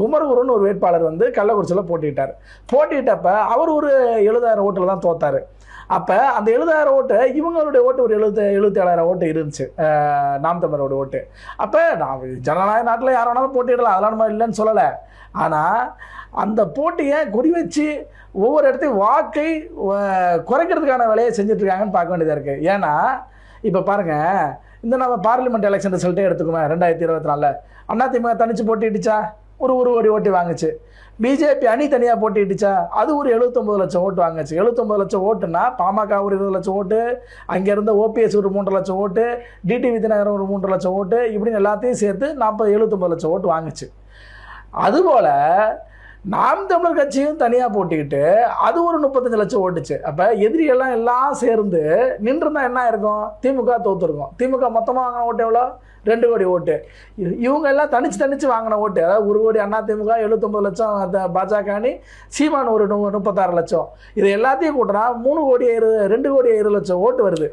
குமரகுருன்னு ஒரு வேட்பாளர் வந்து கள்ளக்குறிச்சியில் போட்டிட்டப்ப அவர் ஒரு 70,000 ஓட்டில் தான் தோத்தார். அப்போ அந்த 70,000 ஓட்டு இவங்களுடைய ஓட்டு ஒரு 77,000 ஓட்டு இருந்துச்சு, நாம் தமிழரோட ஓட்டு. அப்போ நான் ஜனநாயக நாட்டில் யார் வேணாலும் போட்டியிடலாம், அதெல்லாம் நம்ம இல்லைன்னு சொல்லலை. ஆனால் அந்த போட்டியை குறி வச்சு ஒவ்வொரு இடத்தையும் வாக்கை குறைக்கிறதுக்கான வேலையை செஞ்சிட்ருக்காங்கன்னு பார்க்க வேண்டியதாக இருக்குது. ஏன்னா இப்போ பாருங்கள், இந்த நம்ம பார்லிமெண்ட் எலெக்ஷன் ரிசல்ட்டே எடுத்துக்குவேன். 2024 அதிமுக தனிச்சு போட்டிடுச்சா, ஒரு கோடி ஓட்டு வாங்குச்சு. பிஜேபி அணி தனியாக போட்டிடுச்சா, அது ஒரு 79 லட்சம் ஓட்டு வாங்குச்சு. 79 லட்சம் ஓட்டுன்னா பாமக ஒரு 20 லட்சம் ஓட்டு, அங்கேருந்து ஓபிஎஸ் ஒரு 3 லட்சம் ஓட்டு, டிடிவி தினகரன் ஒரு 3 லட்சம் ஓட்டு, இப்படின்னு எல்லாத்தையும் சேர்த்து 79 லட்சம் ஓட்டு வாங்குச்சு. அதுபோல் நாம் தமிழர் கட்சியும் தனியாக போட்டிக்கிட்டு அது ஒரு 35 லட்சம் ஓட்டுச்சு. அப்போ எதிரியெல்லாம் எல்லாம் சேர்ந்து நின்றுருந்தா என்ன இருக்கும், திமுக தோற்றுருக்கும். திமுக மொத்தமாக வாங்கின ஓட்டு எவ்வளோ, 2 கோடி ஓட்டு. இவங்க எல்லாம் தனிச்சு வாங்கின ஓட்டு, அதாவது 1 கோடி அதிமுக, 79 லட்சம் பாஜக அணி, சீமான் ஒரு 36 லட்சம். இது எல்லாத்தையும் கூட்டினா 2 கோடி 20 லட்சம் ஓட்டு வருது.